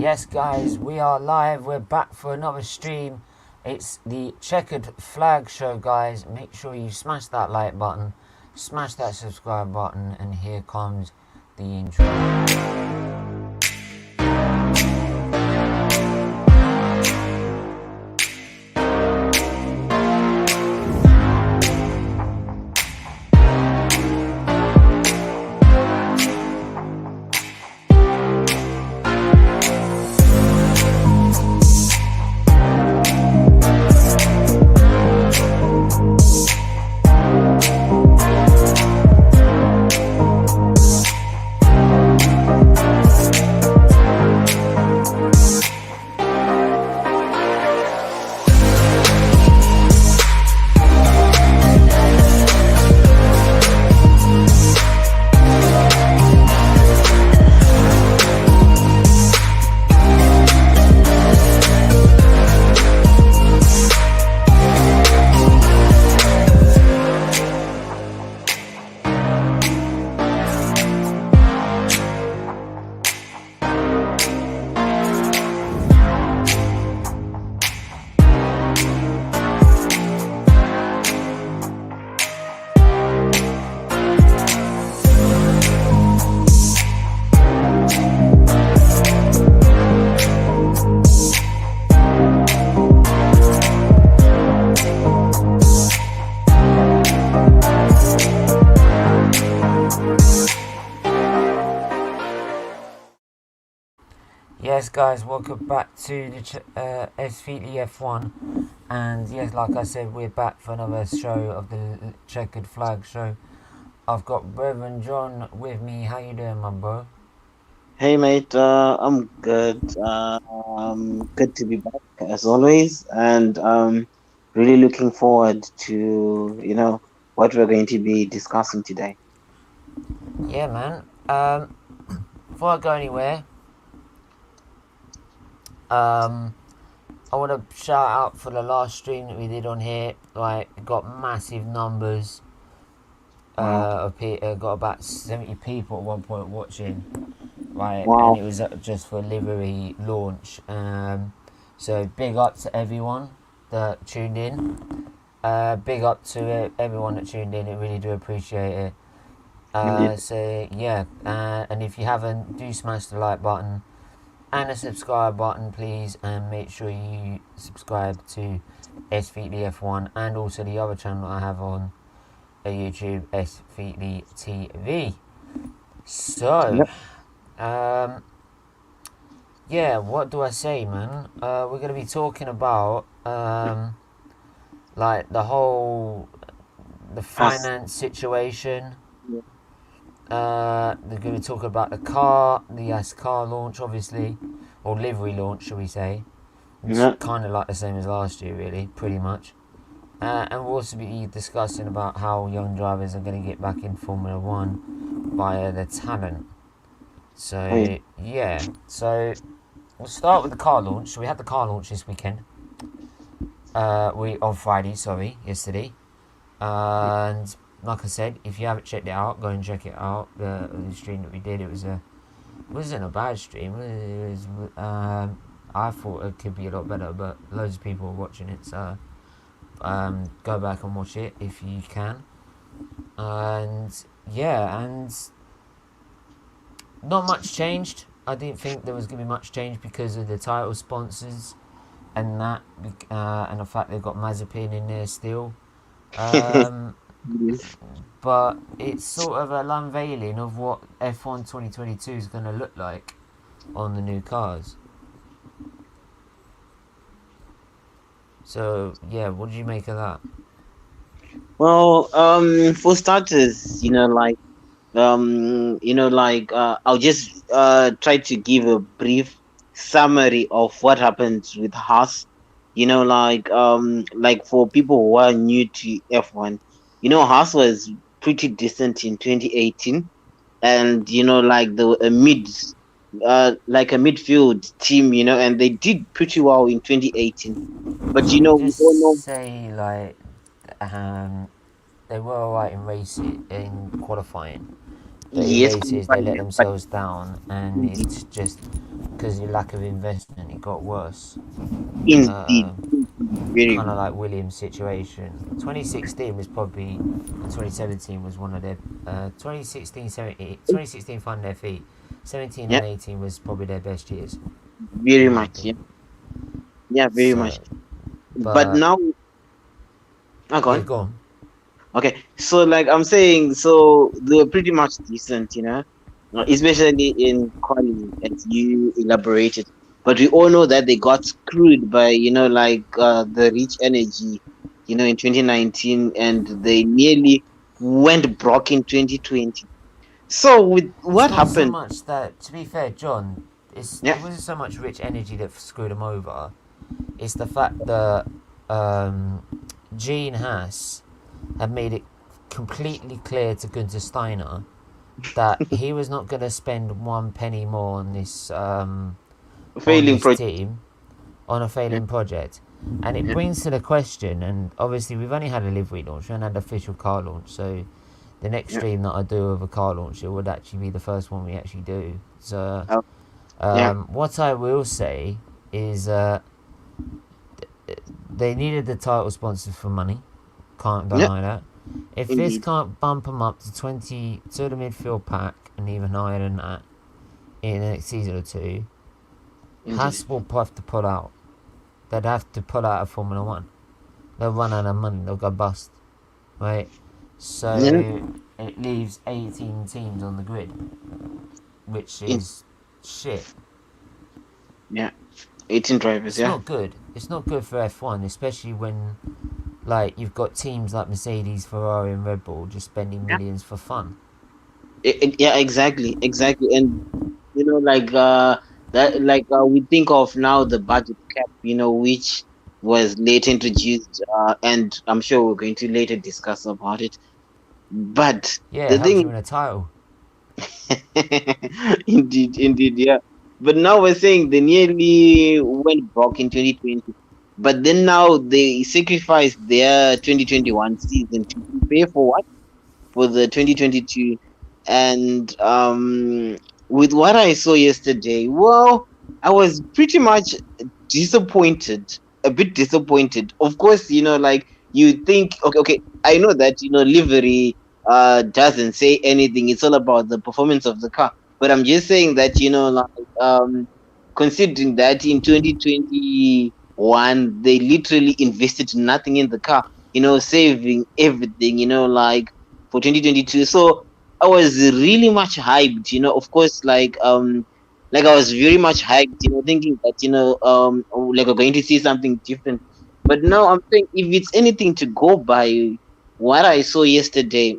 Yes, guys, we are live. We're back for another stream. It's the Checkered Flag Show, guys. Make sure you smash that like button, smash that subscribe button, and here comes the intro. Yes, guys, welcome back to the SFeatley F1, and yes, like I said, we're back for another show of the Checkered Flag Show. I've got Reverend John with me. How you doing, my bro? Hey mate, I'm good. Good to be back as always, and really looking forward to what we're going to be discussing today. Yeah, man. Before I go anywhere, I want to shout out for the last stream that we did on here. Like, got massive numbers. Wow. Got about 70 people at one point watching. Right, Wow. and it was just for livery launch. So big up to everyone that tuned in. Big up to everyone that tuned in. I really do appreciate it. Indeed. So yeah, and if you haven't, do smash the like button and the subscribe button, please, and make sure you subscribe to SFeatley F1 and also the other channel I have on YouTube, SFeatleyTV. So. Yep. Yeah, what do I say, man? We're going to be talking about like the finance situation. They're going to talk about the car launch, obviously, or livery launch, shall we say? It's kind of like the same as last year, really, pretty much. And we'll also be discussing about how young drivers are going to get back in Formula One via their talent. So yeah, so we'll start with the car launch. So we had the car launch this weekend. On Friday, yesterday. And like I said, if you haven't checked it out, go and check it out. The stream that we did, it wasn't a bad stream. It was I thought it could be a lot better, but loads of people were watching it. So go back and watch it if you can. And yeah, and not much changed. I didn't think there was going to be much change because of the title sponsors and that, and the fact they've got Mazepin in there still. But it's sort of an unveiling of what F1 2022 is going to look like on the new cars. So yeah, what did you make of that? Well, for starters, I'll just try to give a brief summary of what happened with Haas. Like for people who are new to F1, Haas was pretty decent in 2018, and like the a midfield team, and they did pretty well in 2018. But we all know. Say like they were alright in qualifying. But in Yes, races they let themselves down, and it's just because of lack of investment, it got worse. Indeed. Very Kind of good. like Williams' situation. 2016 was probably, and 2017 was one of their. 2016 found their feet. 17 Yeah, and 18 was probably their best years. very much. Yeah, yeah, very So, much. But but now, oh, go yeah, on. go on. Okay, so like I'm saying, so they're pretty much decent, especially in quality, as you elaborated. But we all know that they got screwed by, the rich energy, in 2019, and they nearly went broke in 2020. So with It's what not so happened? much that, to be fair, John, Yeah, it wasn't so much rich energy that screwed them over. It's the fact that Gene Haas had made it completely clear to Gunther Steiner that he was not going to spend one penny more on failing this project. team on a Yeah, failing project. And it yeah, brings to the question, and obviously we've only had a livery launch, we haven't had an official car launch, so the next yeah, stream that I do of a car launch, it would actually be the first one we actually do. So, uh, yeah, what I will say is they needed the title sponsors for money. Can't yeah, deny that. If this indeed, can't bump them up to 20 to the midfield pack and even higher than that in the next season or two, indeed. Haas will have to pull out. They'd have to pull out of Formula One. They'll run out of money. They'll go bust, right? Yeah, So it leaves 18 teams on the grid, which in, is shit. yeah, 18 drivers. It's Yeah. not good. It's not good for F1, especially when like you've got teams like Mercedes, Ferrari, and Red Bull just spending millions for fun. Yeah, exactly, and that we think of now the budget cap, which was later introduced, and I'm sure we're going to later discuss about it. But Yeah, it the helps you thing, win a title. indeed, yeah. But now we're saying they nearly went broke in 2020, but then now they sacrificed their 2021 season to prepare for what? For the 2022. And with what I saw yesterday, well, I was pretty much disappointed, a bit disappointed. Of course, like you think, okay, I know that livery doesn't say anything. It's all about the performance of the car. But I'm just saying that considering that in 2021 they literally invested nothing in the car, saving everything, for 2022. So I was really much hyped, of course, like I was very much hyped, thinking that, like we're going to see something different. But now I'm saying if it's anything to go by what I saw yesterday,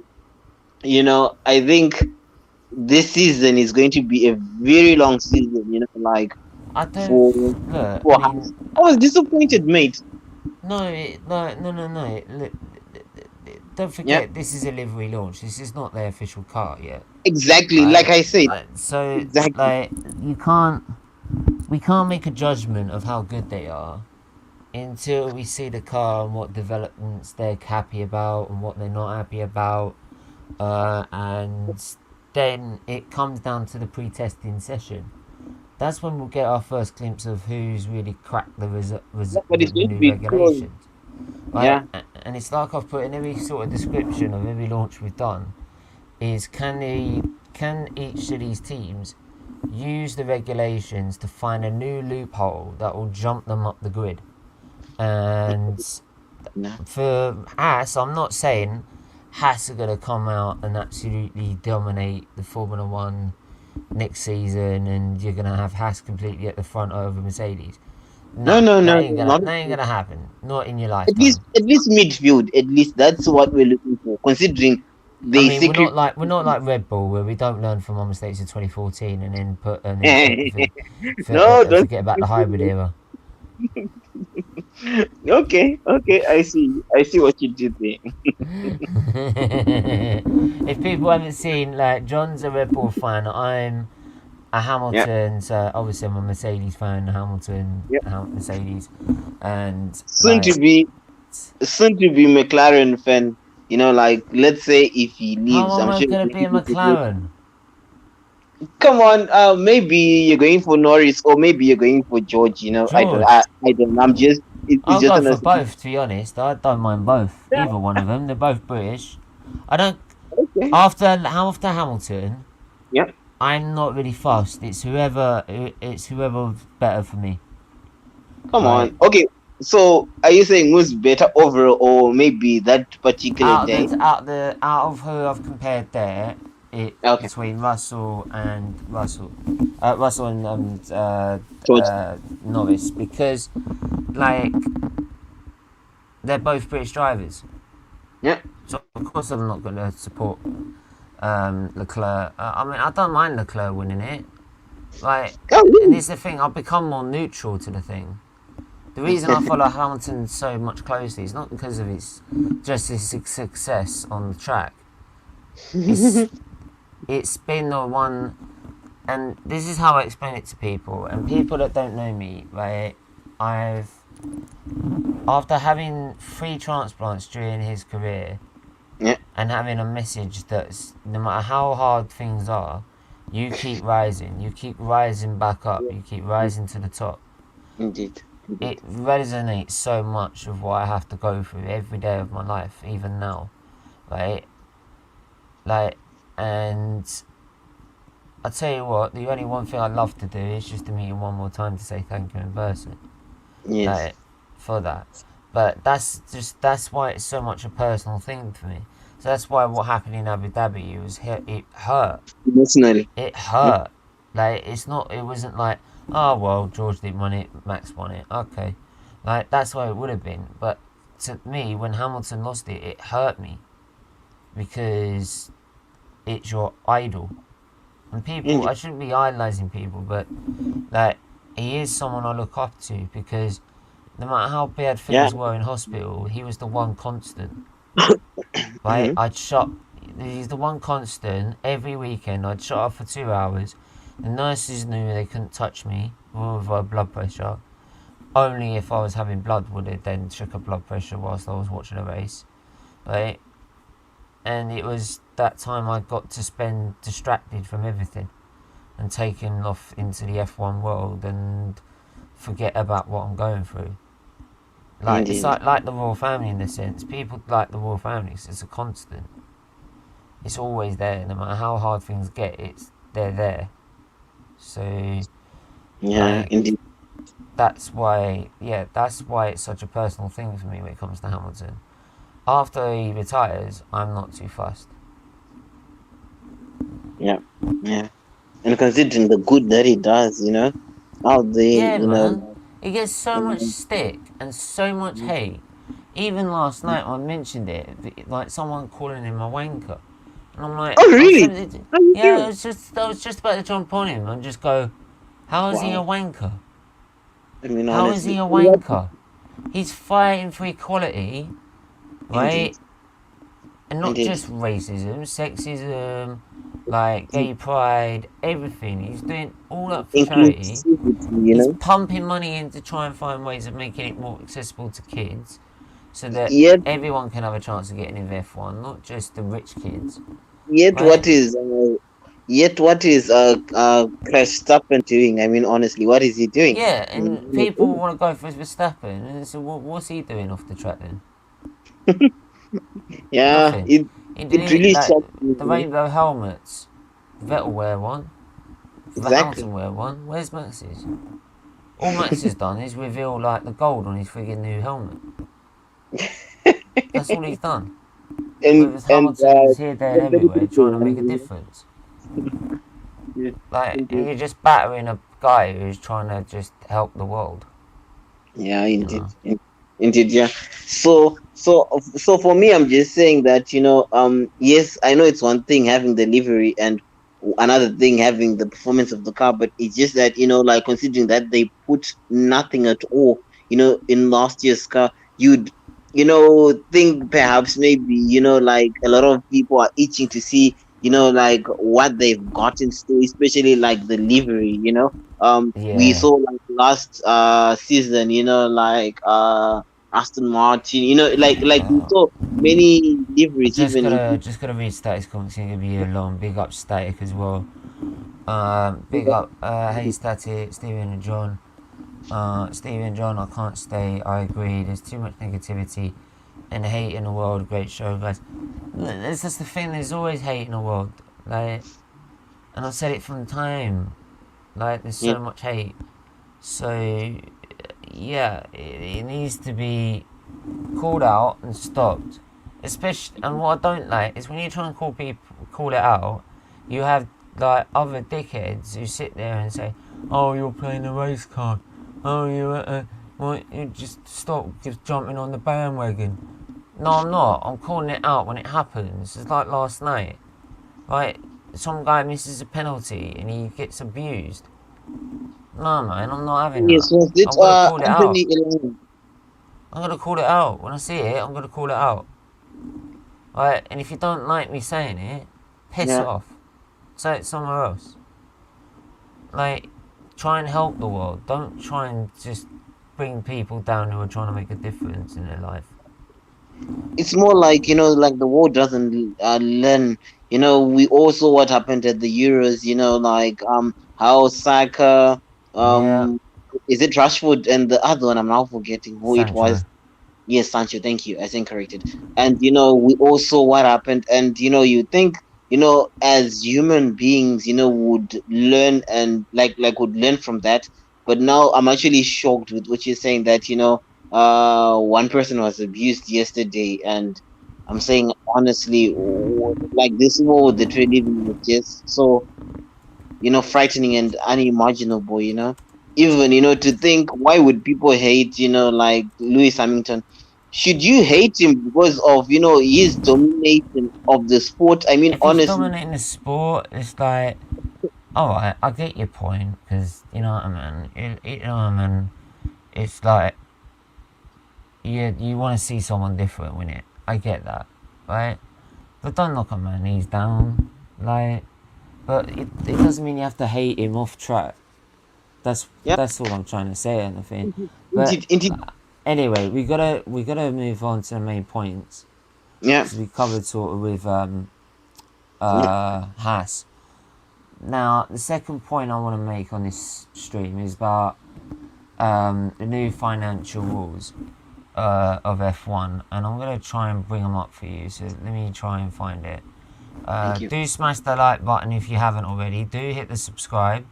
I think this season is going to be a very long season, like I don't for look. I for mean, Haas. I was disappointed, mate. no. Look, don't Yeah, forget, this is a livery launch. This is not their official car yet, exactly. Like right? I said, So, exactly. like, you can't. We can't make a judgment of how good they are until we see the car and what developments they're happy about and what they're not happy about, and then it comes down to the pre-testing session. That's when we'll get our first glimpse of who's really cracked Yeah, but it's the going to new be close. regulations. Right, Yeah, and it's like I've put in every sort of description of every launch we've done. Is can each of these teams use the regulations to find a new loophole that will jump them up the grid? And yeah. for Haas, I'm not saying Haas are going to come out and absolutely dominate the Formula One next season, and you're going to have Haas completely at the front over Mercedes. No, Nah, no, no, no, not that ain't gonna happen. Not in your at least lifetime. at least midfield. At least that's what we're looking for. Considering I they mean, secret. we're not like Red Bull where we don't learn from our mistakes of 2014 and then No, don't. forget about the hybrid era. Okay, I see what you did there. If people haven't seen, like, John's a Red Bull fan, I'm a Yeah, Hamilton, so obviously I'm a Mercedes fan, Hamilton, yeah. Mercedes, and Soon like, to be, soon to be McLaren fan. Like let's say if he how leaves, am I'm I sure gonna he's be a going to be McLaren? Come on, maybe you're going for Norris or maybe you're going for George. I don't. George. I don't. I'm just. It's I'll just go an for assumption. both, to be honest. I don't mind both. Yeah. Either one of them. They're both British. I don't. Okay. After Hamilton, Yeah. I'm not really fussed. It's whoever's better for me. Come Right. on. Okay. So, are you saying who's better overall, or maybe that particular day? Out of who I've compared there, Okay. between Russell and George. Norris, because like they're both British drivers. Yeah. So of course I'm not going to support Leclerc. I mean, I don't mind Leclerc winning it. Like, Oh, and really? it's the thing. I've become more neutral to the thing. The reason I follow Hamilton so much closely is not because of just his success on the track. It's been the one, and this is how I explain it to people. And people that don't know me, right? After having 3 transplants during his career, Yeah. and having a message that's no matter how hard things are, you keep rising. You keep rising back up. You keep rising to the top. Indeed. It resonates so much with what I have to go through every day of my life, even now, right? And I tell you what, the only one thing I love to do is just to meet him one more time to say thank you in person, Yes. for that. But that's why it's so much a personal thing for me. So that's why what happened in Abu Dhabi it hurt. Emotionally. It hurt. Like it wasn't like, oh well, George didn't win it, Max won it. Okay, like that's why it would have been. But to me, when Hamilton lost it, it hurt me because it's your idol. And people, Indeed. I shouldn't be idolizing people, but like he is someone I look up to because no matter how bad Yeah. things were in hospital, he was the one constant. Right? Mm-hmm. He's the one constant. Every weekend I'd shut up for 2 hours. The nurses knew they couldn't touch me with blood pressure. Only if I was having blood would it then check a blood pressure whilst I was watching a race. Right? And it was that time I got to spend distracted from everything and taken off into the F1 world and forget about what I'm going through. Like it's Indeed. like the royal family in a sense. People like the royal family. It's a constant. It's always there, no matter how hard things get. They're there. So Yeah. like Indeed. that's why it's such a personal thing for me when it comes to Hamilton. After he retires, I'm not too fussed. Yeah. Yeah. And considering the good that he does, how they, Yeah, man. He gets so much stick and so much hate. Even last night I mentioned it, like someone calling him a wanker. And I'm like, Oh, really? Are you yeah, serious? I was just about to jump on him and just go, how is he a Wow. wanker? I mean, How is he honestly. a wanker? He's fighting for equality, Indeed. right? And not Indeed. just racism, sexism, like gay pride, everything. He's doing all that for charity. He's Inclusivity. pumping money in to try and find ways of making it more accessible to kids so that Yet, everyone can have a chance of getting in F1, not just the rich kids, yet right? what is Verstappen doing? I mean, honestly, what is he doing? Yeah, and people want to go for Verstappen, and so what's he doing off the track then? Yeah, Nothing. it He it didn't really like shocked the me. rainbow helmets. Vettel wear one. Exactly. Hamilton wear one. Where's Max's? All Max has done is reveal like the gold on his friggin' new helmet. That's all he's done. and Whereas and Hamilton's here, there, and and very everywhere trying to make a quickly, difference. yeah, Like indeed. you're just battering a guy who's trying to just help the world. Yeah, You indeed. know. Indeed, yeah. So for me, I'm just saying that, yes, I know it's one thing having the livery and another thing having the performance of the car, but it's just that, like considering that they put nothing at all, in last year's car, you'd, think perhaps maybe, like a lot of people are itching to see, like what they've gotten to, especially like the livery, we Yeah. saw like last season, like Aston Martin, like we saw many liveries even in. Just gotta read Static comments. It's gonna be a long big up Static as well. Big up, hey Static, Steven and John. Steven and John, I can't stay. I agree. There's too much negativity and hate in the world. Great show, guys. That's just the thing. There's always hate in the world. Like, and I've said it from the time. Like, there's so much hate. So, yeah, it needs to be called out and stopped. Especially, and what I don't like is when you're trying to call it out, you have like other dickheads who sit there and say, "Oh, you're playing a race card. Oh, you just stop just jumping on the bandwagon." No, I'm not. I'm calling it out when it happens. It's like last night. Like, some guy misses a penalty and he gets abused. No, man, I'm not having that. I'm gonna call it out. I'm gonna call it out. When I see it, I'm gonna call it out. Right, and if you don't like me saying it, piss off. Say it somewhere else. Like, try and help the world. Don't try and just bring people down who are trying to make a difference in their life. It's more like, like the world doesn't learn. We also what happened at the Euros, like how Saka, is it Rashford and the other one, I'm now forgetting who Sancho. it was. Yes, Sancho, thank you. I think corrected. And we also what happened, and you think, as human beings, would learn and like would learn from that. But now I'm actually shocked with what you're saying that, one person was abused yesterday, and I'm saying honestly, like this world that we're living with just so, frightening and unimaginable, even, to think, why would people hate, like Lewis Hamilton? Should you hate him because of, his domination of the sport? I mean, if honestly, he's dominating the sport, it's like, alright, I get your point, because, you know what I mean? It's like, you want to see someone different win it. I get that, right? But don't knock a man, he's down, like, but it doesn't mean you have to hate him off track. That's all I'm trying to say, and I think. But anyway, we gotta move on to the main points. Yeah. Because we covered sort of with Haas. Now, the second point I want to make on this stream is about the new financial rules of F1, and I'm gonna try and bring them up for you. So let me try and find it. Do smash the like button if you haven't already. Do hit the subscribe.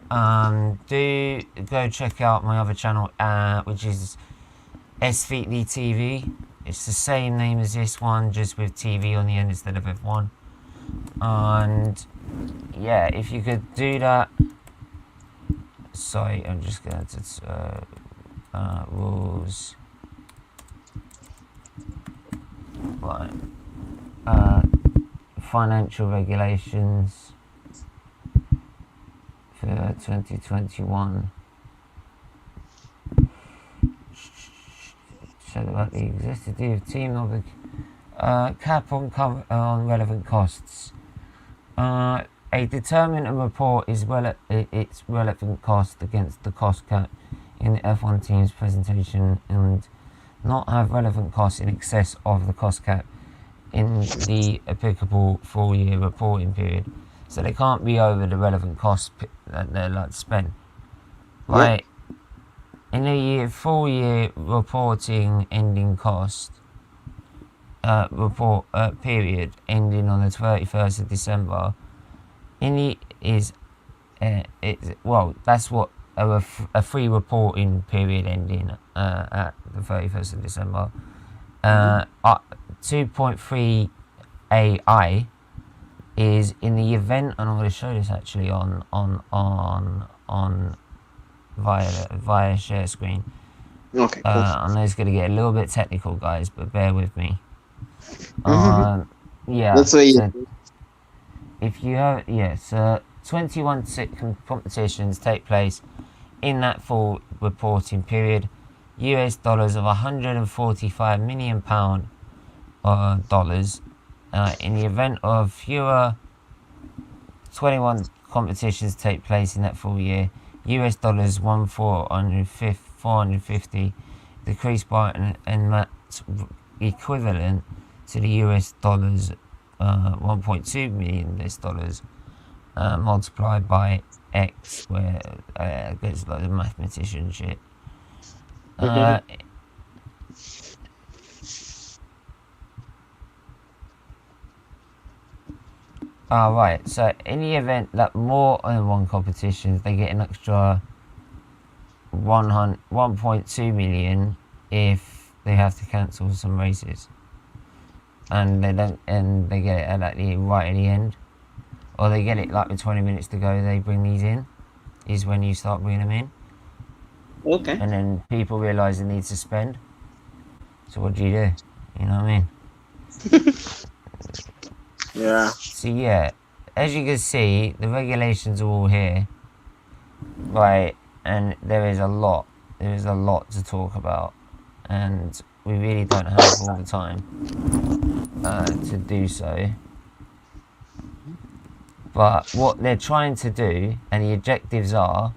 Do go check out my other channel, which is SFeatleyTV. It's the same name as this one, just with TV on the end instead of F1. And yeah, if you could do that. Sorry, I'm just going to rules. Right. Financial regulations for 2021. Show about the existing team of cap on relevant costs. A determine and report its relevant cost against the cost cap in the F1 team's presentation, and not have relevant costs in excess of the cost cap in the applicable 4-year reporting period. So they can't be over the relevant costs that they're like to spend. Right. In the 4-year reporting ending cost period ending on the 31st of December, that's what a free reporting period ending at the 31st of December. 2.3 AI is in the event, and I'm going to show this actually on via share screen. Okay. Cool. I know it's going to get a little bit technical, guys, but bear with me. Yeah. That's what so if you have 21 competitions take place in that full reporting period. US dollars of £145 million dollars. In the event of fewer 21 competitions take place in that full year, US dollars 450 decreased by and that's equivalent to the US dollars 1.2 million US dollars multiplied by X, where there's like the mathematician shit. Right, so any event that more than one competition, they get an extra 1.2 million if they have to cancel some races, and they don't, and they get it at right at the end, or they get it like with 20 minutes to go. They bring these in, is when you start bringing them in. Okay. And then people realise they need to spend. So what do? You know what I mean? Yeah. So yeah, as you can see, the regulations are all here, right? And there is a lot to talk about, and we really don't have all the time to do so. But what they're trying to do, and the objectives are,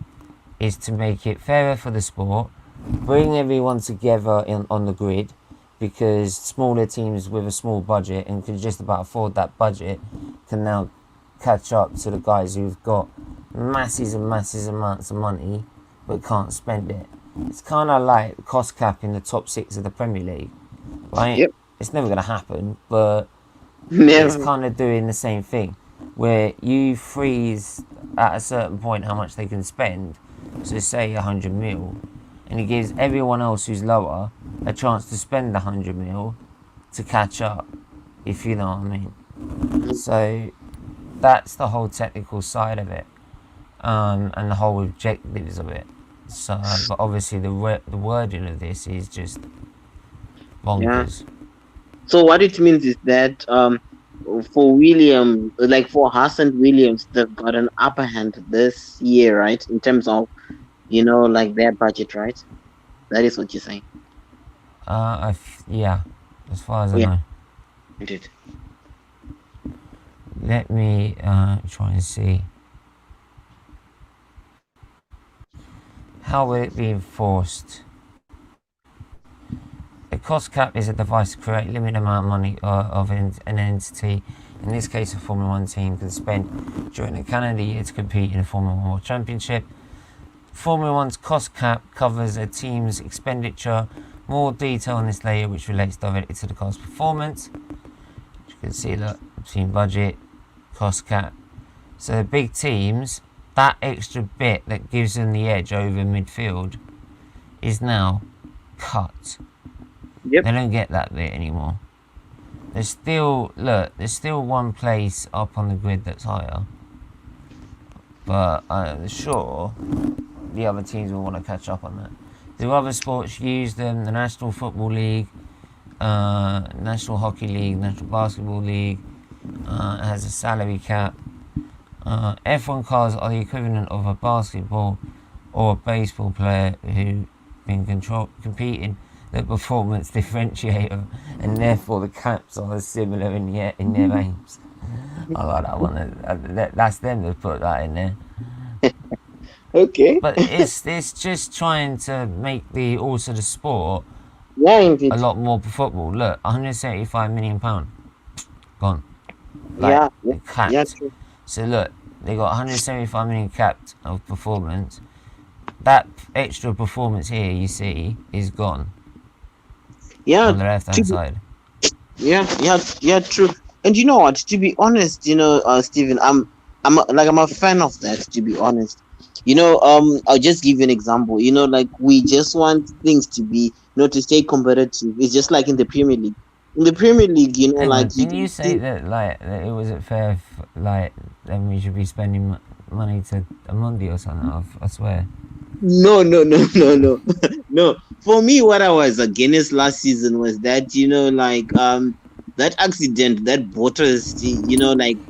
is to make it fairer for the sport, bring everyone together on the grid, because smaller teams with a small budget and can just about afford that budget can now catch up to the guys who've got massive amounts of money but can't spend it. It's kind of like cost cap in the top 6 of the Premier League, right? Yep. It's never going to happen, but Never. it's kind of doing the same thing, where you freeze at a certain point how much they can spend, so say 100 mil, and it gives everyone else who's lower a chance to spend 100 mil to catch up, if you know what I mean. So that's the whole technical side of it, and the whole objectives of it. So, but obviously the wording of this is just bonkers. Yeah. So what it means is that for William, like for Haas and Williams, they've got an upper hand this year, right? In terms of, like their budget, right? That is what you're saying. Yeah, as far as I know. Indeed. Let me try and see. How will it be enforced? A cost cap is a device to create a limited amount of money of an entity. In this case, a Formula 1 team can spend during a calendar year to compete in a Formula 1 World Championship. Formula 1's cost cap covers a team's expenditure. More detail on this layer, which relates directly to the car's performance. You can see that team budget, cost cap. So the big teams, that extra bit that gives them the edge over midfield is now cut. Yep. They don't get that bit anymore. There's still one place up on the grid that's higher, but I'm sure the other teams will want to catch up on that. Do other sports use them? The National Football League, National Hockey League, National Basketball League has a salary cap. F1 cars are the equivalent of a basketball or a baseball player who've been competing the performance differentiator, and therefore the caps are similar in their aims. I like that one. That's them that put that in there. Okay. But it's just trying to make the sport a lot more football. Look, £175 million gone. Capped. Yeah, true. So look, they got 175 million capped of performance. That extra performance here you see is gone. Yeah. On the left hand side. Yeah, true. And you know what? To be honest, Steven, I'm a fan of that. To be honest, I'll just give you an example. Like we just want things to be, to stay competitive. It's just like in the Premier League. In the Premier League, didn't you say that that it wasn't fair? Then we should be spending money to Amundi or something. I swear. No. No. For me, what I was against last season was that that accident that Bottas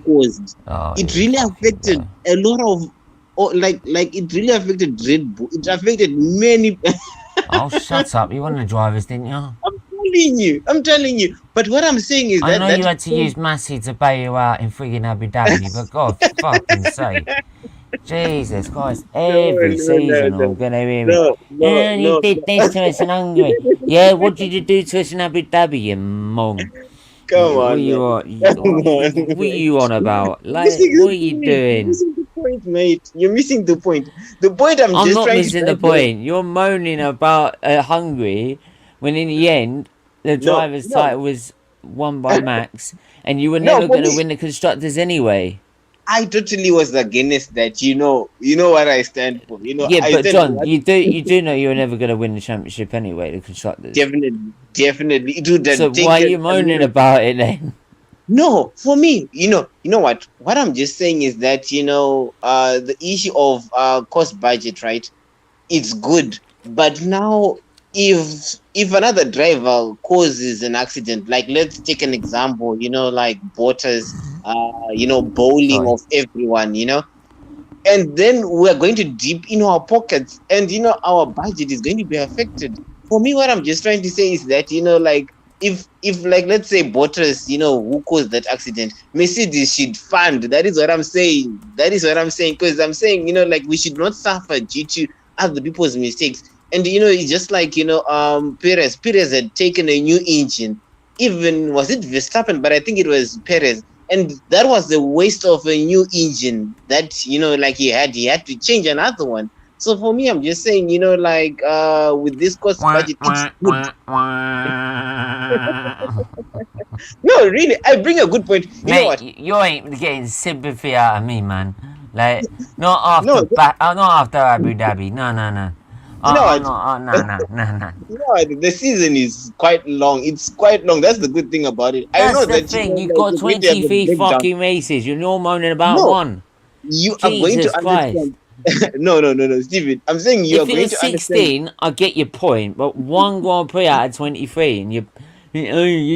caused. It really affected a lot of, it really affected Red Bull. It affected many. Oh, shut up! You wanted the drivers, didn't you? I'm telling you. But what I'm saying is I know you had to use Massey to bail you out in frigging Abu Dhabi, but God fucking sake. Jesus Christ, every season I'm going to hear it. You did this to us in Hungary. Yeah, what did you do to us in Abu Dhabi, you mong? Come What on, you man. on? Come on. What are you on about? You're Like, missing what the are you point. You're doing? missing the point, mate. You're missing the point. The point I'm I'm just not trying to missing the drive home. point. You're moaning about Hungary when in the end the No, driver's no, title was won by Max, and you were no. never For going to me, win the constructors anyway. I totally was against that. You know what I stand for. Yeah, I but stand for John, what is you do know you were never going to win the championship anyway, the constructors. definitely, definitely. It would So have why are taken you a moaning miracle. about it then? No, for me, you know what? What I'm just saying is that the issue of cost budget, right? It's good, but now if another driver causes an accident, like let's take an example, like Bottas, bowling Sorry. of everyone, and then we're going to dip in our pockets, and our budget is going to be affected. For me, what I'm just trying to say is that like if like let's say Bottas, who caused that accident, Mercedes should fund. That is what I'm saying. That is what I'm saying, because I'm saying like we should not suffer due to other people's mistakes. And it's just like Perez had taken a new engine. Even was it Verstappen, but I think it was Perez, and that was the waste of a new engine that like he had to change another one. So for me, I'm just saying, with this cost Wah, budget, it's wah, good. wah, wah. No, really, I bring a good point. You know Mate, what? you ain't getting sympathy out of me, man. Like, No, not after Abu Dhabi. No, no, no. you know I'm what? not. No, no, no, no. You know what? The season is quite long. It's quite long. That's the good thing about it. I That's know the that thing. You've like got you're going to have a 23 breakdown. fucking races. You're all moaning about No, one. you are going Jesus to Christ. understand. No, no, no, no, Steven. I'm saying you are If it going was to understand. 16, I get your point. But one Grand Prix out of 23, and you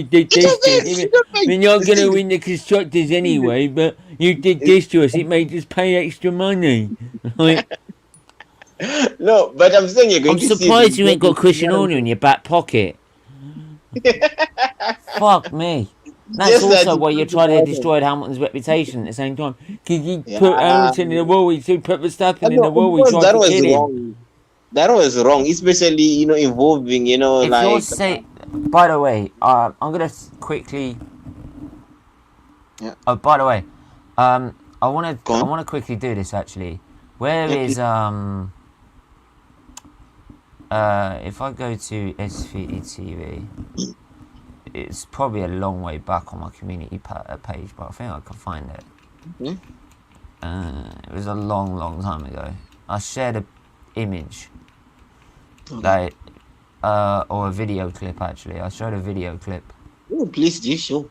did It this to us. affects. It We're not affects. going to Steven, win the constructors Steven. anyway, but you did this to us. It made us pay extra money. Like, No, but I'm saying you're I'm going to see the surprised you ain't got improvement. You Christian know what I'm Horner in your back pocket. saying? Fuck me. That's Just that also it's why you're not trying to about him. destroy Hamilton's reputation at the same time. Because you put Yeah. Hamilton in the wall, you put Verstappen in No, the of wall, you course tried that to was kill him. wrong. That was wrong, especially involving If you're like say, by the way, I'm gonna quickly. yeah. Oh, by the way, I Go on. wanna quickly do this actually. Where Yeah, is please. if I go to SFeatleyTV, it's probably a long way back on my community page, but I think I can find it. Yeah. It was a long, long time ago. I shared a image, Okay. like, or a video clip actually. I showed a video clip. Oh, please do show.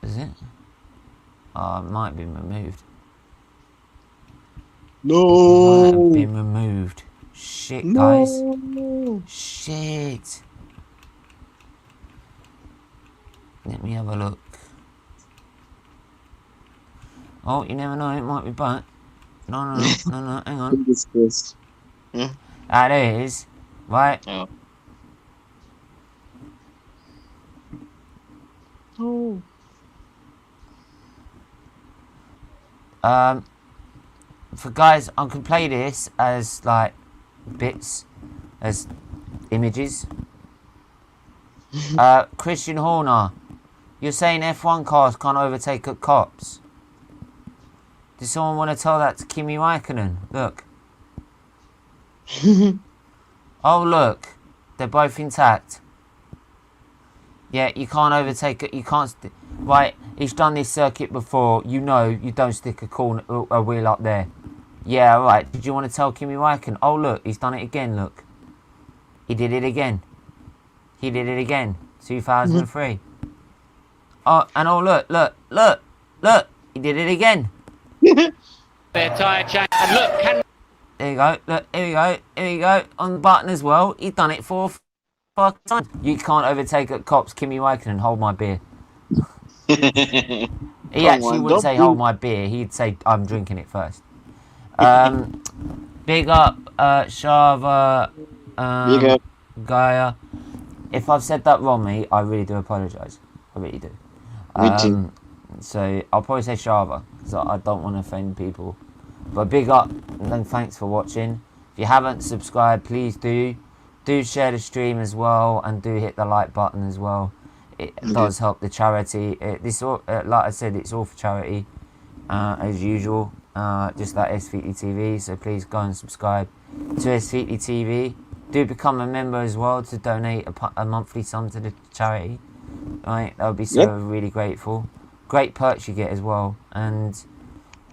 Is it? It might have been removed. Might have No. been removed. Shit, guys. No. Shit. Let me have a look. Oh, you never know. It might be back. No, hang on. Fingers crossed. Yeah. That is. Right. Oh. Oh. For guys, I can play this as like bits, as images. Christian Horner, you're saying F1 cars can't overtake at cops. Does someone want to tell that to Kimi Raikkonen? Look. Oh look, they're both intact. Yeah, you can't overtake it. You can't. Right, he's done this circuit before. You know, you don't stick a wheel up there. Yeah, right. Did you want to tell Kimi Raikkonen? Oh look, he's done it again. Look, he did it again. He did it again. 2003. Oh, and oh look. He did it again. Their tyre change. And look, can There you go. Look, here we go. On the button as well. He's done it 4 times. You can't overtake at cops. Kimi Raikkonen, hold my beer. He actually wouldn't say hold my beer. He'd say I'm drinking it first. Big up, Shava, Big up. Gaia. If I've said that wrong, mate, I really do apologise. I really do. Me too. So I'll probably say Shava because I don't want to offend people. But big up and thanks for watching. If you haven't subscribed, please do. do share the stream as well, and do hit the like button as well. It does help the charity. Like I said, it's all for charity, as usual. Just like SFeatleyTV. So please go and subscribe to SFeatleyTV. Do become a member as well to donate a monthly sum to the charity. Right, that would be so really grateful. Great perks you get as well, and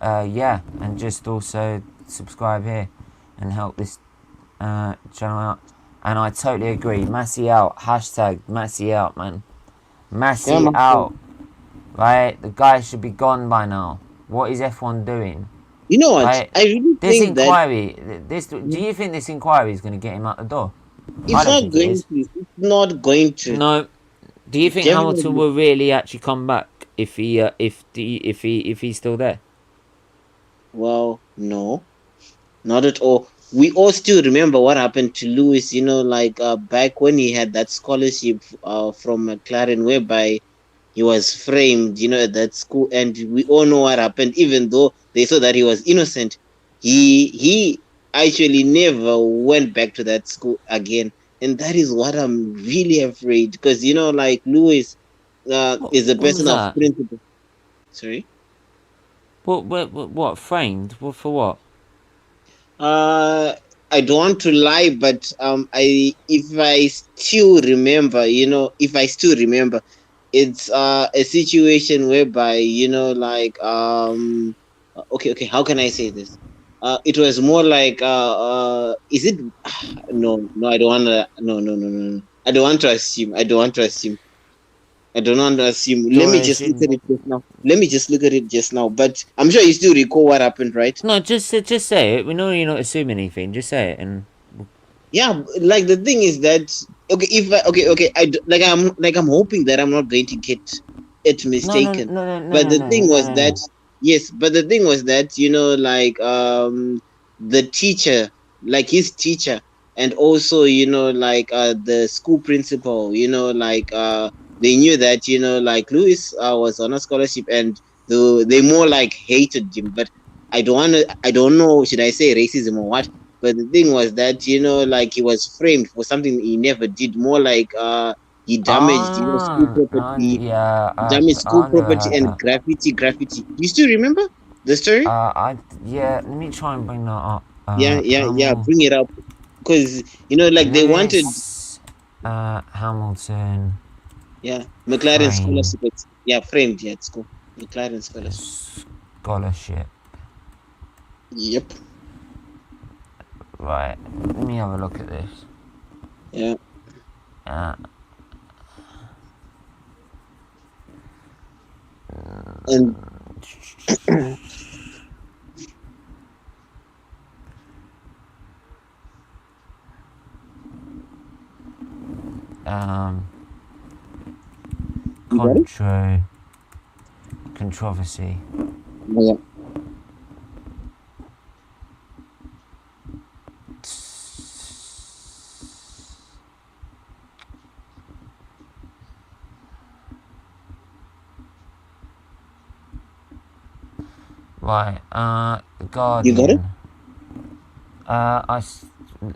yeah, and just also subscribe here and help this channel out. And I totally agree. Massey out. Hashtag Massey out, man. Massey out. Right, the guy should be gone by now. What is F1 doing? You know what? Right? I really think do you think this inquiry is going to get him out the door? it's not going to. No. Do you think Hamilton will really actually come back if he's still there? Well, no, not at all. We all still remember what happened to Lewis. You know, like back when he had that scholarship from McLaren, whereby he was framed, you know, at that school, and we all know what happened. Even though they thought that he was innocent, he actually never went back to that school again, and that is what I'm really afraid. Because you know, like Lewis is a person of principle. Sorry. What framed? What for? What? I don't want to lie, but if I still remember, it's a situation whereby, you know, like okay, how can I say this? It was more like is it no, I don't want to no. I don't want to assume. Let me just look at it just now. But I'm sure you still recall what happened, right? No, just say it. We know you're not assuming anything. Just say it, and yeah, like the thing is that I'm hoping that I'm not going to get it mistaken. But the thing was that you know, like the teacher, like his teacher, and also you know, like the school principal, you know, like they knew that, you know, like Lewis was on a scholarship, and they more like hated him. But I don't know, should I say racism or what? But the thing was that, you know, like he was framed for something he never did. More like he damaged, you know, school property, and graffiti. You still remember the story? Let me try and bring that up. Bring it up, because you know, like they wanted Hamilton. Yeah, McLaren scholarship. Framed. Yeah, it's cool. McLaren scholarship. Yep. Right. Let me have a look at this. Yeah. And controversy. Yeah. Right, Guardian. You got it?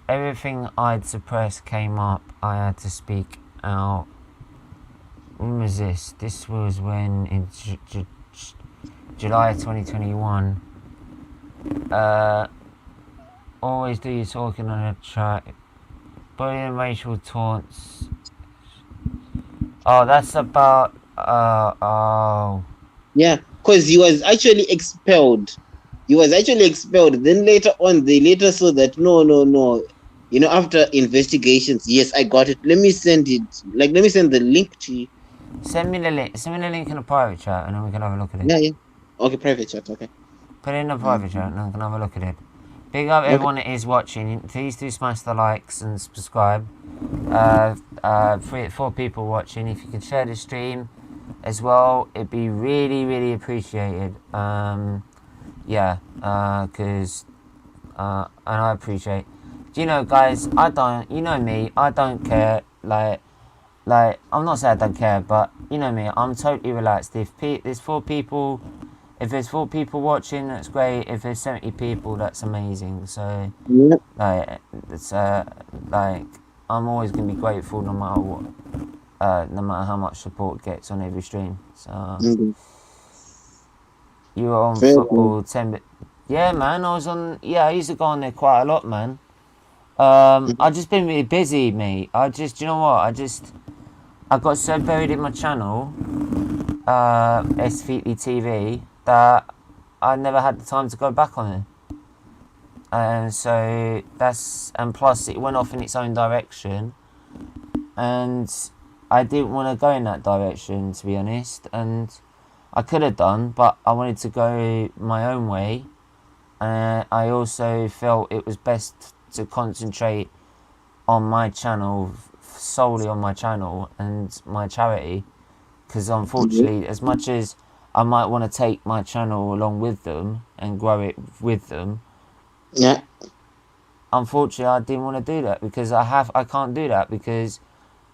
Everything I'd suppressed came up. I had to speak out. When was this? This was when in July 2021. Always do your talking on a track. Bullying, racial taunts. Oh, that's about. Yeah, because he was actually expelled. Then later on, they later saw that no. You know, after investigations, yes, I got it. Let me send it. Like, let me send the link to you. Send me the link in a private chat, and then we can have a look at it. Yeah. Okay, private chat. Okay. Put it in a private chat, and then we can have a look at it. Big up everyone that is watching. Please do smash the likes and subscribe. 4 people watching. If you could share the stream as well, it'd be really, really appreciated. Because and I appreciate. Do you know, guys? You know me. I don't care. Like I'm not saying I don't care, but you know me. I'm totally relaxed. If there's 4 people watching, that's great. If there's 70 people, that's amazing. So, like, it's I'm always going to be grateful no matter what, no matter how much support gets on every stream. So you were on Fair football 10. Yeah, man, I was on. Yeah, I used to go on there quite a lot, man. I've just been really busy, mate. You know what? I got so buried in my channel, SFeatleyTV, that I never had the time to go back on it. And so and plus it went off in its own direction, and I didn't want to go in that direction, to be honest, and I could have done, but I wanted to go my own way. I also felt it was best to concentrate on my channel, solely on my channel and my charity, because unfortunately, as much as I might want to take my channel along with them and grow it with them, unfortunately I didn't want to do that, because I can't do that, because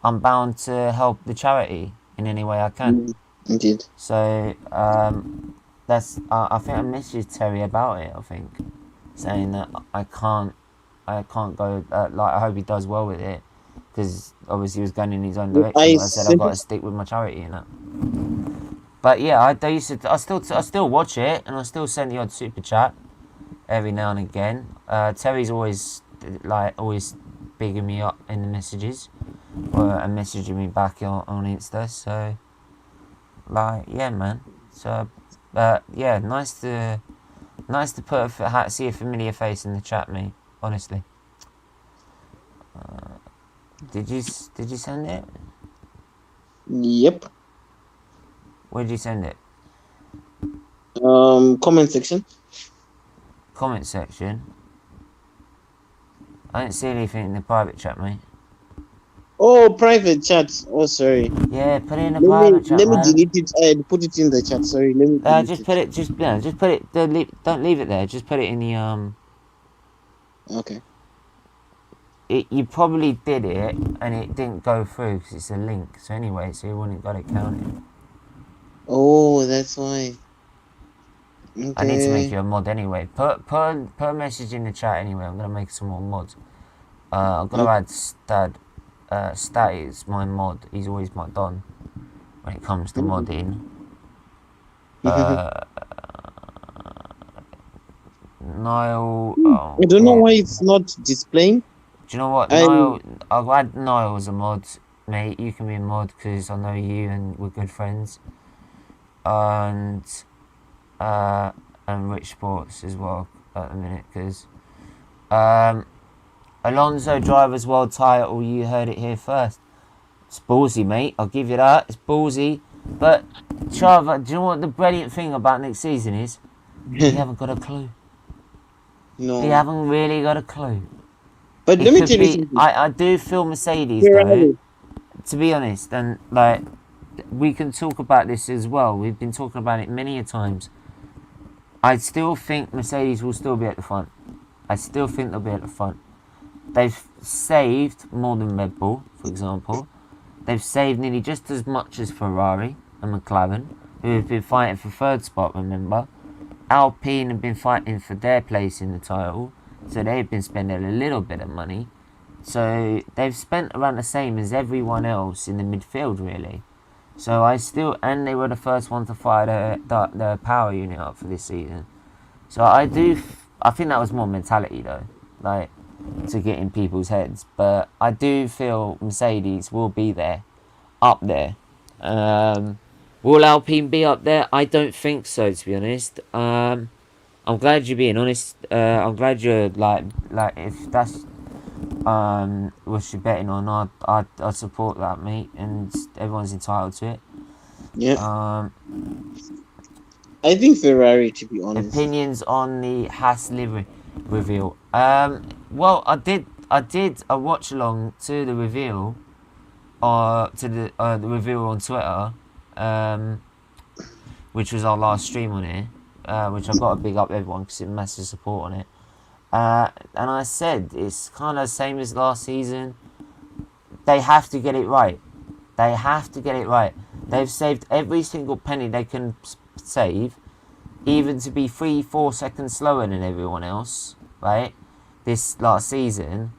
I'm bound to help the charity in any way I can. Indeed. So I think I messaged Terry about it, I think, saying that I can't go, like, I hope he does well with it, because obviously he was going in his own direction. I said I've got to stick with my charity and that. But yeah, I still watch it, and I still send the odd super chat every now and again. Terry's always bigging me up in the messages, and messaging me back on Insta. So, like, yeah, man. So, yeah, nice to see a familiar face in the chat, mate. Honestly. Did you send it? Yep. Where did you send it? Comment section. Comment section. I didn't see anything in the private chat, mate. Oh, private chat. Oh, sorry. Yeah, put it in the private chat. Let me delete it and put it in the chat. Sorry, let me. Just put it. Just put it. Don't leave it there. Just put it in the Okay. You probably did it and it didn't go through because it's a link. So anyway, so you wouldn't got it counted. Oh, that's why. Okay. I need to make you a mod anyway. Put a message in the chat anyway. I'm gonna make some more mods. I'm gonna add Stat is my mod. He's always my don when it comes to modding. Niall. Oh, I don't know why it's not displaying. Do you know what? Niall, I'll add Niall as a mod, mate. You can be a mod because I know you and we're good friends. And Rich Sports as well at the minute, because Alonso Drivers World Title, you heard it here first. It's ballsy, mate. I'll give you that. It's ballsy. But Chava, do you know what the brilliant thing about next season is? We haven't got a clue. No. We haven't really got a clue. But let me tell you something. I do feel Mercedes, though, to be honest, and like, we can talk about this as well. We've been talking about it many a times. I still think Mercedes will still be at the front. I still think they'll be at the front. They've saved more than Red Bull, for example. They've saved nearly just as much as Ferrari and McLaren, who have been fighting for third spot, remember. Alpine have been fighting for their place in the title, so they've been spending a little bit of money. So they've spent around the same as everyone else in the midfield, really. So and they were the first one to fire the power unit up for this season. So I think that was more mentality, though, like, to get in people's heads. But I do feel Mercedes will be there, up there. Will Alpine be up there? I don't think so, to be honest. I'm glad you're being honest. I'm glad you're like if that's what you're betting on, I support that, mate, and everyone's entitled to it. Yeah. I think Ferrari, to be honest. Opinions on the Haas livery reveal. Well, I did a watch along to the reveal, to the reveal on Twitter, which was our last stream on here, which I've got to big up everyone because it's massive support on it. And I said it's kind of the same as last season. They have to get it right. They have to get it right. They've saved every single penny they can save, even to be 3-4 seconds slower than everyone else, right? This last season,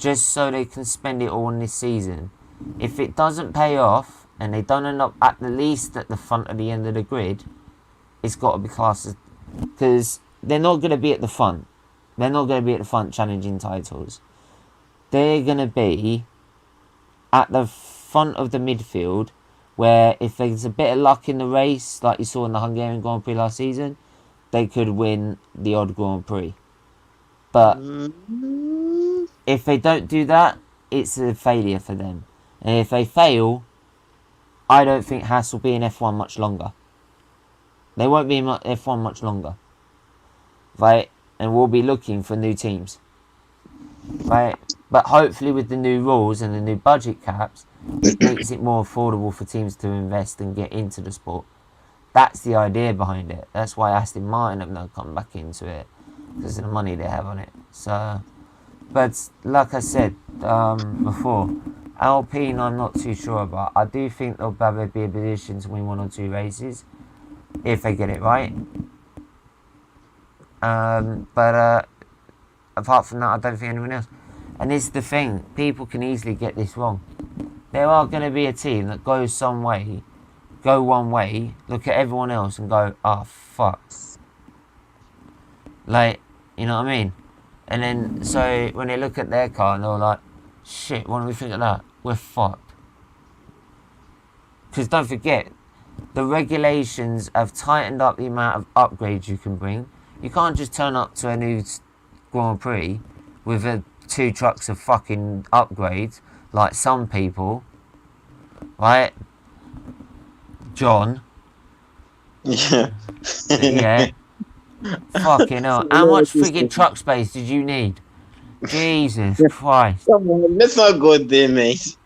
just so they can spend it all in this season. If it doesn't pay off and they don't end up at the least at the front of the end of the grid, it's got to be classed as, because they're not going to be at the front. They're not going to be at the front challenging titles. They're going to be at the front of the midfield, where if there's a bit of luck in the race, like you saw in the Hungarian Grand Prix last season, they could win the odd Grand Prix. But if they don't do that, it's a failure for them. And if they fail, I don't think Haas will be in F1 much longer. They won't be in F1 much longer. Right? And we'll be looking for new teams. Right? But hopefully with the new rules and the new budget caps, it makes it more affordable for teams to invest and get into the sport. That's the idea behind it. That's why Aston Martin have now come back into it, because of the money they have on it. So, but like I said before, Alpine I'm not too sure about. I do think they'll probably be in a position to win 1 or 2 races if they get it right. But apart from that, I don't think anyone else. And this is the thing, people can easily get this wrong. There are going to be a team that goes one way, look at everyone else and go, oh, fuck. Like, you know what I mean? And then, so, when they look at their car and they're like, shit, what do we think of that? We're fucked. Because don't forget, the regulations have tightened up the amount of upgrades you can bring. You can't just turn up to a new Grand Prix with 2 trucks of fucking upgrades, like some people, right? John. Yeah. Yeah. Fucking hell. How much friggin' truck space did you need? Jesus Christ. Come on, let's not go there, mate.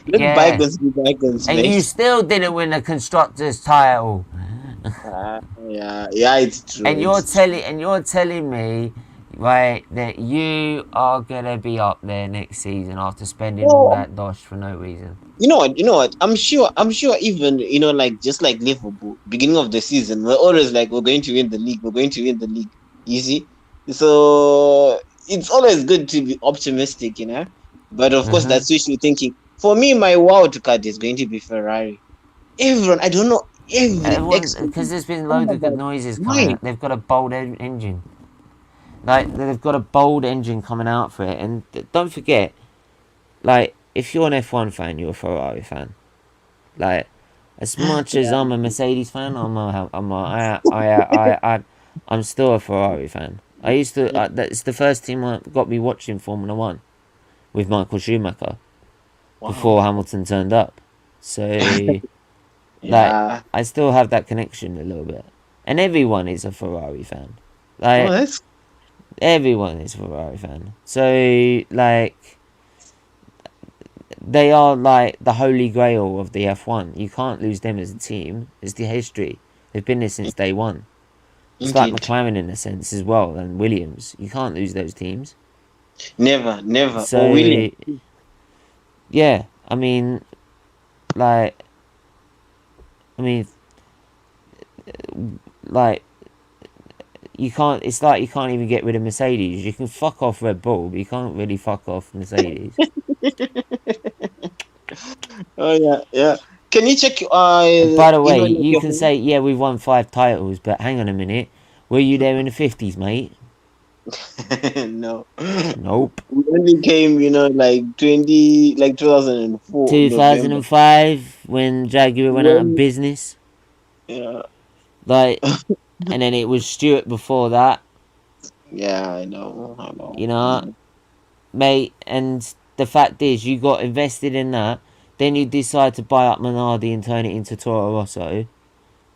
Let bygones be bygones, mate. And you still didn't win the constructors title. Yeah, it's true. And you're telling me, right, that you are gonna be up there next season after spending all that dosh for no reason. You know what? I'm sure even, like, just like Liverpool, beginning of the season, we're always like, we're going to win the league. You see? So it's always good to be optimistic, But of course, that's wishful thinking. For me, my wild card is going to be Ferrari. Everyone, I don't know, because there's been loads of good noises coming out. They've got a bold engine. Like, they've got a bold engine coming out for it. And don't forget, like, if you're an F1 fan, you're a Ferrari fan. Like, as much as I'm a Mercedes fan, I'm still a Ferrari fan. I used to. That's the first team that got me watching Formula 1 with Michael Schumacher before Hamilton turned up. So, like, I still have that connection a little bit. And everyone is a Ferrari fan. Like, everyone is a Ferrari fan. So, like, they are like the holy grail of the F1. You can't lose them as a team. It's the history. They've been there since day one. It's like McLaren in a sense as well, and Williams. You can't lose those teams. Never. So, yeah, I mean, you can't. It's like you can't even get rid of Mercedes. You can fuck off Red Bull, but you can't really fuck off Mercedes. Oh yeah. Can you check? By the way, you can say, yeah, we've won 5 titles, but hang on a minute. Were you there in the 50s, mate? No. Nope. We only came, like 2004. 2005, when Jaguar went out of business. Yeah. Like, and then it was Stewart before that. Yeah, I know. You know, mate, and the fact is, you got invested in that. Then you decide to buy up Minardi and turn it into Toro Rosso,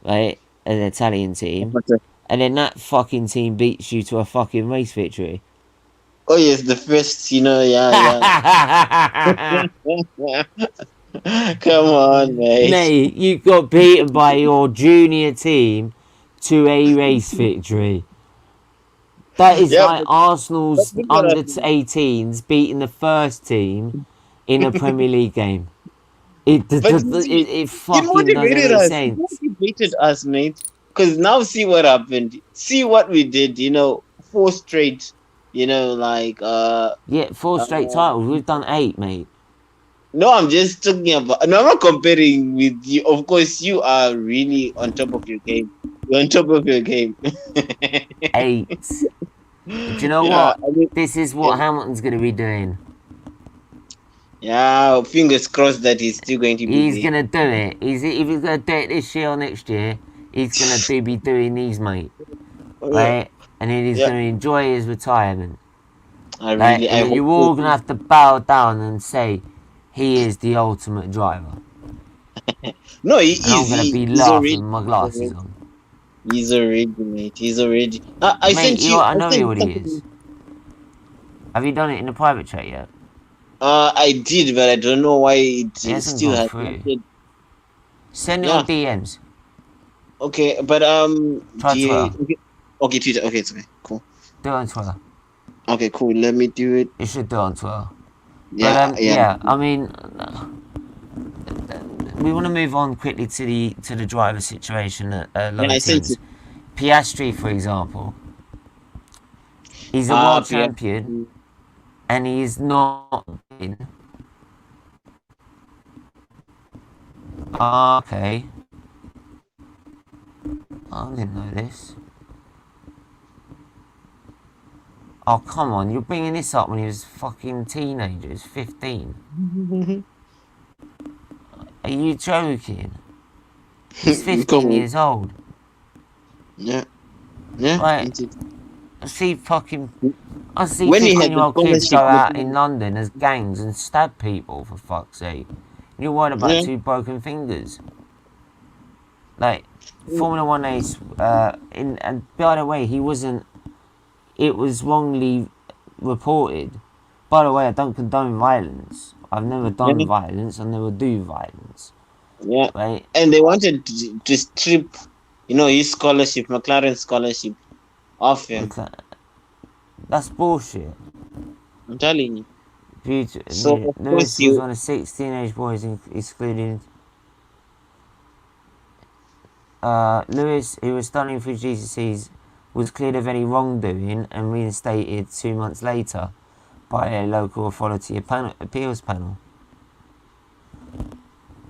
right? An Italian team. And then that fucking team beats you to a fucking race victory. Oh, yes, the first, yeah. Come on, mate. Mate, you got beaten by your junior team to a race victory. That is like Arsenal's under 18s beating the first team in a Premier League game. It fucking doesn't make sense. It motivated us, mate. Because now see what happened. See what we did, 4 straight. you know, like Yeah, 4 straight titles. We've done 8, mate. No, I'm just talking about. No, I'm not comparing with you. Of course, you are really on top of your game. You're on top of your game. 8. Do you know Yeah, what? I mean, This is what Hamilton's going to be doing. yeah. Fingers crossed that he's still going to be He's there. going to do it. If he's going to do it this year or next year, he's going to be doing these, mate. Right? And then he's going to enjoy his retirement. I Like, really, I hope you're all going to have to bow down and say, he is the ultimate driver. No, he And I'm is. going to be He's laughing already. with my glasses on. He's already, mate. He's already. I Mate, sent you. I know what he is. Have you done it in the private chat yet? I did, but I don't know why it still has. Send it on DMs. Okay, but Try Twitter. Okay, Twitter. Okay, it's okay. Cool. Do it on Twitter. Okay, cool. Let me do it. You should do it on Twitter. Yeah, but, yeah. I mean, we want to move on quickly to the driver situation at a lot of teams. Piastri, for example, he's a world champion, and he is not in. Okay. I didn't know this. Oh, come on. You're bringing this up when he was a fucking teenager. He was 15. Are you joking? He's 15 years old. Yeah. Yeah. Like, I see 15-year-old kids go out in London as gangs and stab people, for fuck's sake. You're worried about 2 broken fingers. Like, Formula 1 ace, and by the way, he wasn't. It was wrongly reported. By the way, I don't condone violence. I've never done violence. I never do violence. Yeah. Right? And they wanted to strip, his scholarship, McLaren scholarship, off him. That's bullshit. I'm telling you. So, Lewis was one of 6 teenage boys, excluding Lewis, who was studying for GCSEs, was cleared of any wrongdoing and reinstated 2 months later by a local authority appeals panel.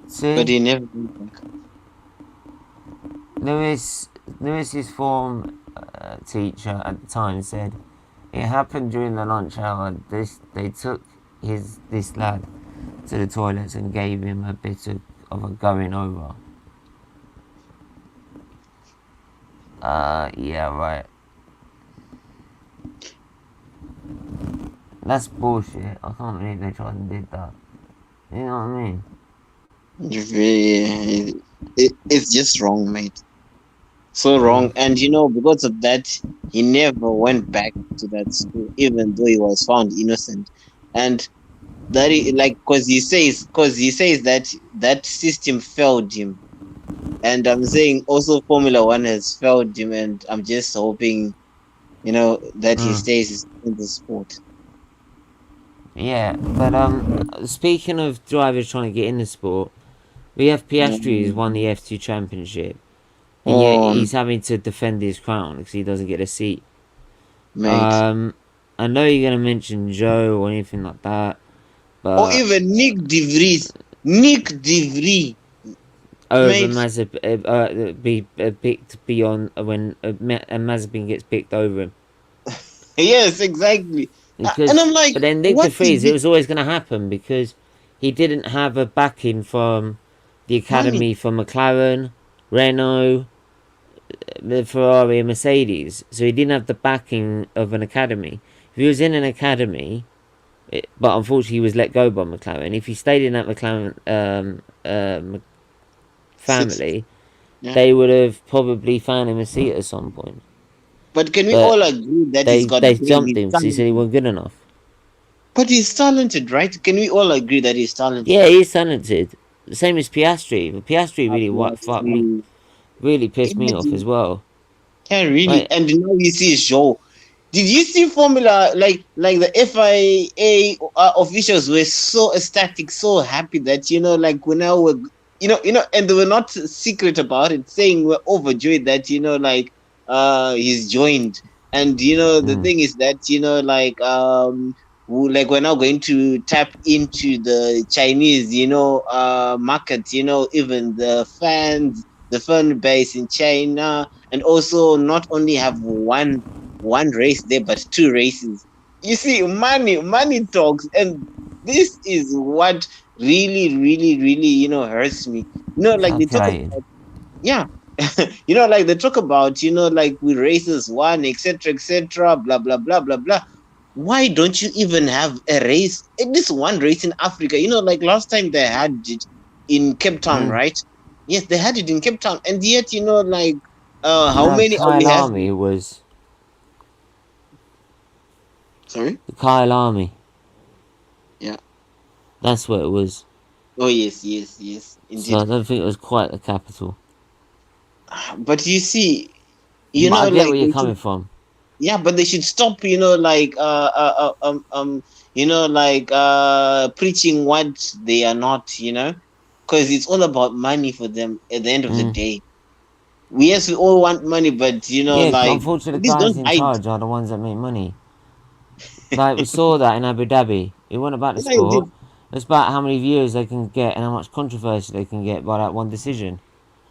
See? But he never went back. Lewis's form teacher at the time said, "It happened during the lunch hour. They took this lad to the toilets and gave him a bit of a going over." Yeah, right. That's bullshit. I can't believe they tried and did that. You know what I mean? It's just wrong, mate. So wrong. And because of that, he never went back to that school, even though he was found innocent. And that is because he says that system failed him. And I'm saying also Formula 1 has failed him, and I'm just hoping, that he stays in the sport. Yeah, but speaking of drivers trying to get in the sport, we have Piastri who's won the F2 championship, and yet he's having to defend his crown because he doesn't get a seat. Mate. I know you're gonna mention Zhou or anything like that, but or even Nick De Vries. Be picked beyond when Mazepin gets picked over him. Yes, exactly. And I'm like, but then Nick De Vries, it was always going to happen because he didn't have a backing from the academy from McLaren, Renault, the Ferrari and Mercedes. So he didn't have the backing of an academy. If he was in an academy, but unfortunately he was let go by McLaren. If he stayed in that McLaren family, they would have probably found him a seat at some point. But can we all agree that they jumped him because he said he wasn't good enough? But he's talented, right? Can we all agree that he's talented? Yeah, he's talented. The same as Piastri. But Piastri really pissed me off as well. Yeah, really. Right. And now you see Zhou. Did you see Formula like the FIA officials were so ecstatic, so happy that when I were and they were not secret about it, saying we're overjoyed that he's joined And the thing is that like we're now going to tap into the Chinese market, even the fan base in China, and also not only have one race there but two races. You see, money talks, and this is what really hurts me. Like they talk Calculated. about, yeah. Like they talk about, like we races one, etc., blah blah blah blah blah. Why don't you even have a race, at least one race in Africa? Like last time they had it in Cape Town, right? Yes, they had it in Cape Town, and yet like how many are we Kyle have? Army was Sorry, the Kyle Army. yeah. That's what it was. Oh yes, indeed. So I don't think it was quite the capital. But you see, But I get like where you're coming from. yeah, but they should stop, preaching what they are not, because it's all about money for them at the end of the day. Yes, we all want money, but unfortunately, the these guys don't in hide. charge are the ones that make money. Like we saw that in Abu Dhabi. It wasn't about the sport. It's about how many viewers they can get and how much controversy they can get by that one decision.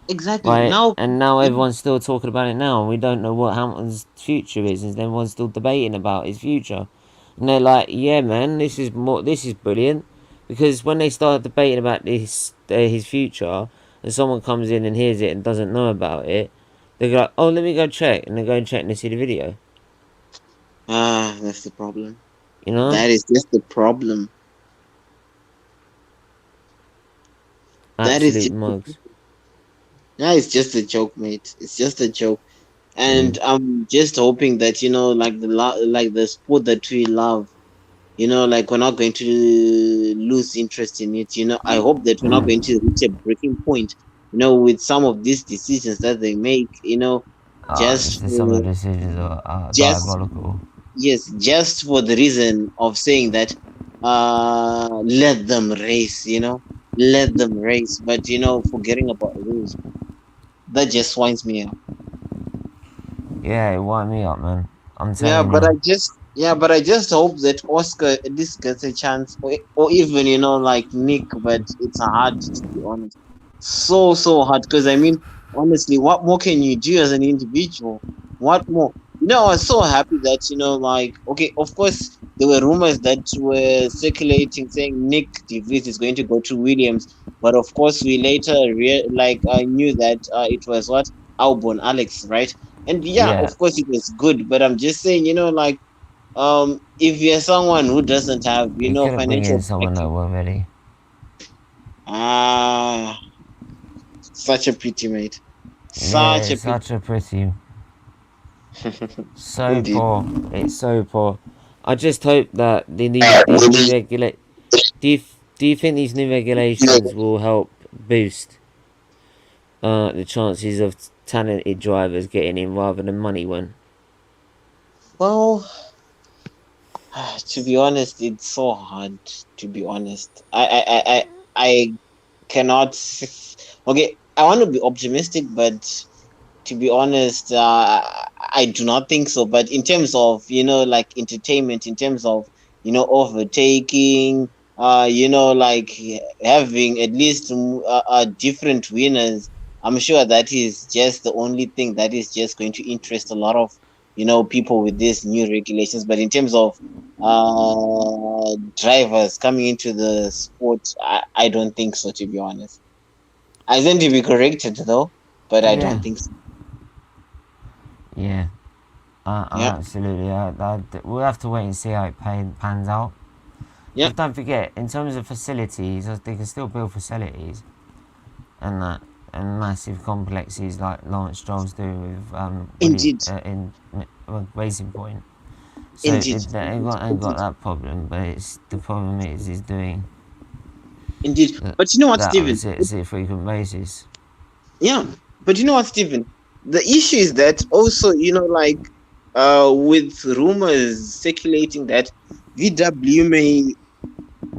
Exactly. Right? Now Everyone's still talking about it now, and we don't know what Hamilton's future is, and everyone's still debating about his future. And they're like, "Yeah, man, this is brilliant," because when they start debating about his future, and someone comes in and hears it and doesn't know about it, they go, "Oh, let me go check," and they go and check and they see the video. that's the problem. That is just the problem. Absolute mugs. Yeah, it's just a joke, mate. It's just a joke, and I'm just hoping that like the sport that we love, like we're not going to lose interest in it. I hope that we're not going to reach a breaking point, with some of these decisions that they make. Some of the decisions are diabolical. Yes, just for the reason of saying that, let them race. Let them race, but forgetting about rules. That just winds me up. Yeah, it winds me up, man. I'm telling you. But I just hope that Oscar at least gets a chance, or even like Nick. But it's hard, to be honest. So hard, because I mean, honestly, what more can you do as an individual? What more? I was so happy that like, okay, of course there were rumors that were circulating saying Nick de Vries is going to go to Williams, but of course we later knew that it was what Albon Alex, right? And yeah, of course it was good, but I'm just saying, like, if you're someone who doesn't have financial bring in someone that were ready. Such a pity, mate. Such a pity. So Indeed. poor. It's so poor. I just hope that these new regulations. Do you think these new regulations will help boost the chances of talented drivers getting in rather than money win? Well, to be honest, it's so hard. To be honest, I cannot. Okay, I want to be optimistic, but to be honest, I do not think so. But in terms of like entertainment, in terms of overtaking, like having at least different winners, I'm sure that is just the only thing that is just going to interest a lot of people with these new regulations. But in terms of drivers coming into the sport, I don't think so, to be honest. I tend to be corrected though, but I don't think so. Yeah, absolutely. We'll have to wait and see how it pans out. Yeah. Don't forget, in terms of facilities, they can still build facilities, and massive complexes like Lawrence Stroll's do with in Racing Point. So it ain't got that problem, but the problem is doing. Indeed, but you know what, Steven? It's frequent races. Yeah, but you know what, Steven? The issue is that also, like, with rumors circulating that VW may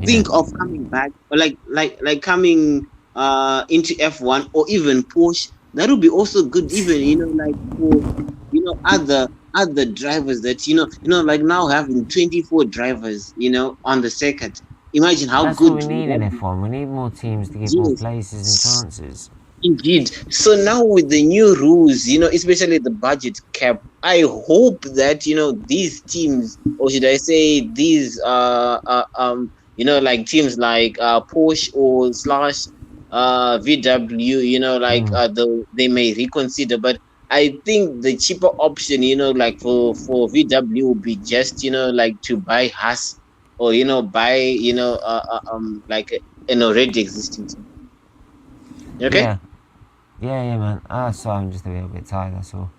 think of coming back, or like coming into F1 or even Porsche. That would be also good, even like for other other drivers that like now having 24 drivers, on the circuit. Imagine how That's good what we need in that F1. We need more teams to give more is. places and chances. Indeed. So now with the new rules, especially the budget cap, I hope that these teams, or should I say these like teams like Porsche or slash VW, they may reconsider. But I think the cheaper option, like for VW would be just like to buy Haas, or buy like an already existing team. Okay. Yeah, man. So I'm just a little bit tired, that's all.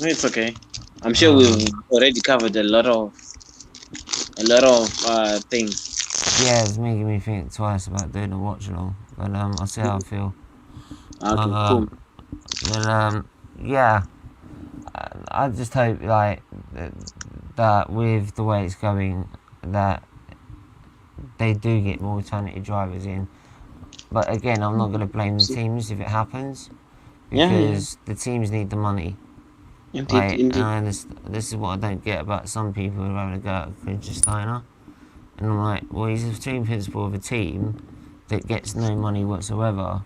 It's okay. I'm sure we've already covered a lot of things. Yeah, it's making me think twice about doing a watch along, but I'll see how I feel. Okay, cool. But yeah, I just hope like that with the way it's going, that they do get more talented drivers in. But again, I'm not going to blame the teams if it happens, because the teams need the money. Indeed. And this is what I don't get about some people who are having a go at Christian Steiner. And I'm like, well, he's a team principal of a team that gets no money whatsoever.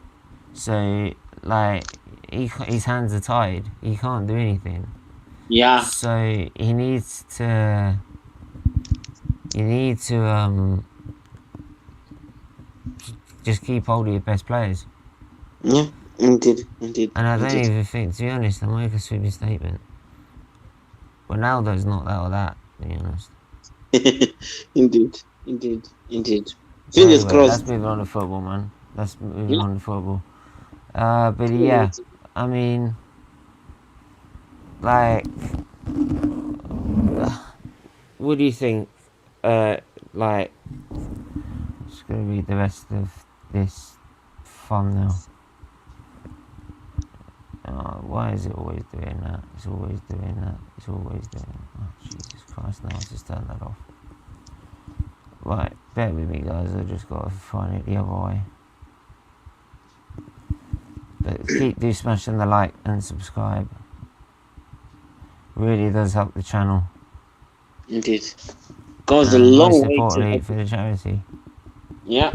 So, like, his hands are tied. He can't do anything. Yeah. So he needs to. Just keep hold of your best players. Yeah, indeed. And I don't even think, to be honest, I'll make a sweeping statement. Ronaldo's not that or that, to be honest. Indeed. So Fingers anyway, crossed. let's move on to football, man. Let's move on to football. But yeah, I mean, like, what do you think? Like, just gonna read the rest of this thumbnail. Why is it always doing that? It's always doing that. Oh, Jesus Christ, now I'll just turn that off. Right, bear with me, guys. I just gotta find it the other way. But do smashing the like and subscribe. Really does help the channel. Indeed. Goes a long most way importantly for the charity. Yeah.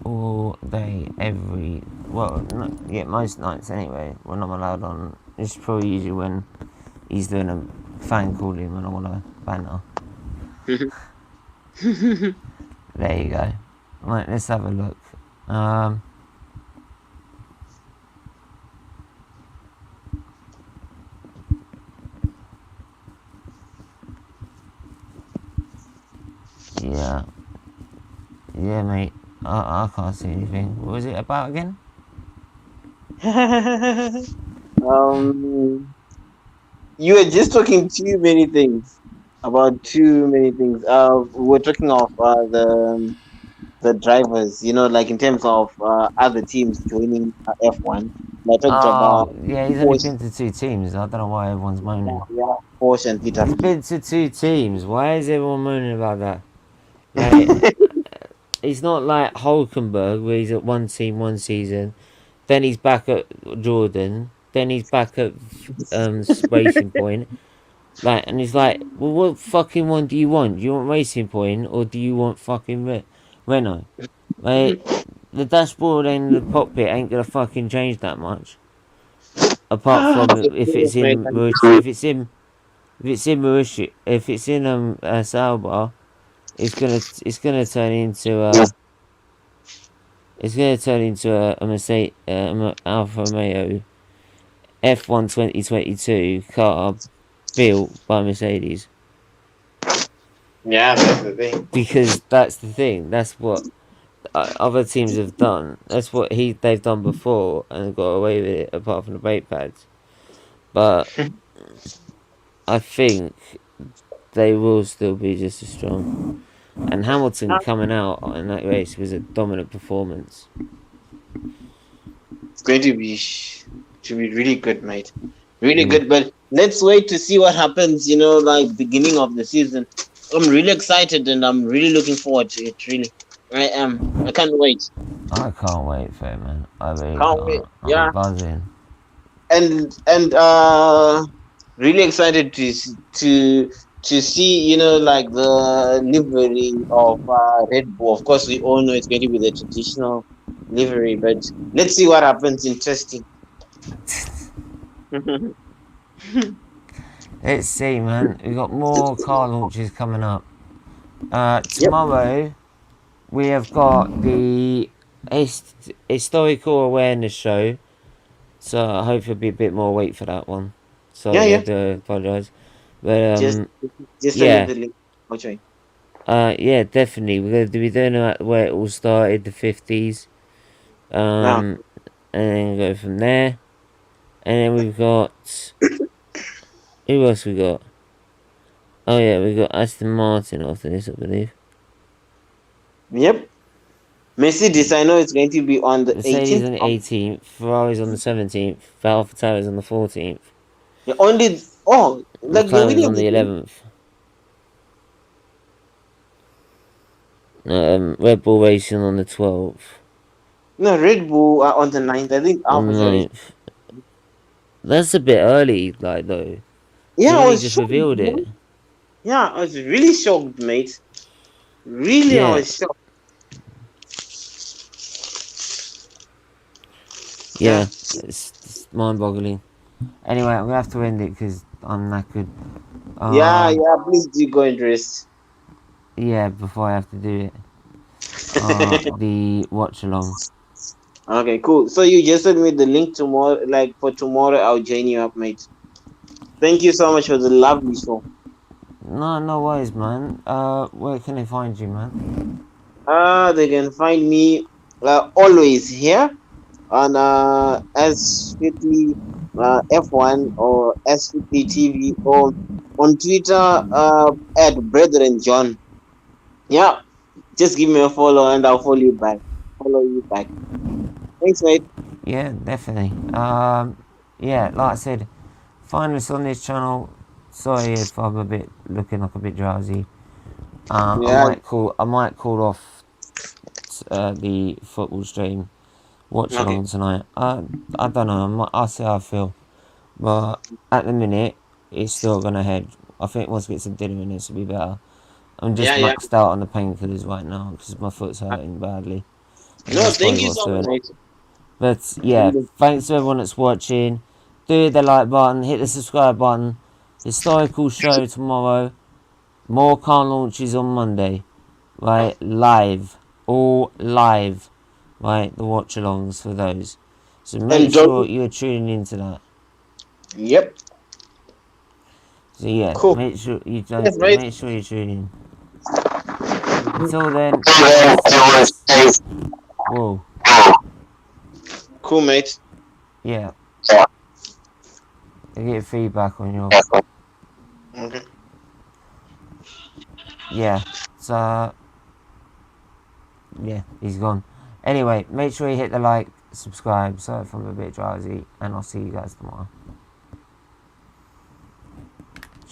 All day, most nights anyway, when I'm allowed on. It's probably usually when he's doing a fan calling when I want to banter. There you go. Right, let's have a look. Yeah, mate. I can't see anything. What was it about again? You were just talking too many things. About too many things. We're talking of the drivers, like in terms of other teams joining F1. I talked about yeah, he's only been to 2 teams. I don't know why everyone's moaning. Yeah, Porsche and Peter. He's been to 2 teams. Why is everyone moaning about that? Like, it's not like Hulkenberg, where he's at one team one season, then he's back at Jordan, then he's back at Racing Point. Like, and he's like, well, what fucking one do you want? Do you want Racing Point or do you want fucking Renault? Like, the dashboard and the cockpit ain't gonna fucking change that much. Apart from if it's in Sauber, it's gonna turn into a Mercedes Alfa Romeo F1 2022 car built by Mercedes. Yeah, that's the thing. Because that's the thing. That's what other teams have done. That's what they've done before and got away with it, apart from the brake pads. But I think they will still be just as strong. And Hamilton coming out in that race was a dominant performance. It's going to be really good, mate. Really good. But let's wait to see what happens. Like beginning of the season. I'm really excited and I'm really looking forward to it. Really, I am. I can't wait. I can't wait for it, man. I really Can't wait. I'm buzzing. really excited to see, like the livery of Red Bull. Of course, we all know it's going to be the traditional livery, but let's see what happens in testing. Let's see, man. We've got more car launches coming up. Tomorrow, we have got the historical awareness show. So I hope you'll be a bit more wait for that one. Sorry, I do apologise. But just yeah. send me the link. Okay. Yeah, definitely. We're going to be doing it where it all started, the 50s. And then go from there. And then we've got... Who else we got? Oh yeah, we got Aston Martin after this, I believe. Yep. Mercedes, I know it's going to be on the 18th. Mercedes on the 18th, Ferrari's on the 17th, AlphaTauri's on the 14th. Yeah, only... Oh, like they're McLaren's on the 11th. Red Bull Racing on the 12th. No, Red Bull are on the 9th. I think on the 9th. That's a bit early, like, though. Yeah, I was just shocked, revealed it. Yeah, I was really shocked, mate. Really, I was shocked. Yeah, it's mind-boggling. Anyway, I'm gonna have to end it because I'm knackered. Yeah, please do go and rest. Yeah, before I have to do it. The watch-along. Okay, cool. So you just send me the link tomorrow, like for tomorrow, I'll join you up, mate. Thank you so much for the lovely show. No worries, man. Where can they find you, man? They can find me always here on SFeatley F1 or SFeatleyTV or on Twitter at Brethren John. Yeah, just give me a follow and I'll follow you back. Thanks, mate. Yeah, definitely. Yeah, like I said, find us on this channel. Sorry if I'm looking like a bit drowsy. I might call off the football stream. Watch along tonight. I don't know. I'll see how I feel. But at the minute, it's still gonna head. I think once we get some dinner in, this will be better. I'm just maxed out on the painkillers right now because my foot's hurting badly. No, thank you so much. But yeah, thanks to everyone that's watching. Do the like button, hit the subscribe button. Historical show tomorrow. More car launches on Monday. Right, live. All live. Right, the watch-alongs for those. So make sure you're tuning into that. Yep. So yeah, cool. Make sure you make sure you tune in. Until then, whoa. Cool, mate. Yeah. I get feedback on your. Okay. Yeah. So. Yeah, he's gone. Anyway, make sure you hit the like, subscribe, sorry if I'm a bit drowsy, and I'll see you guys tomorrow.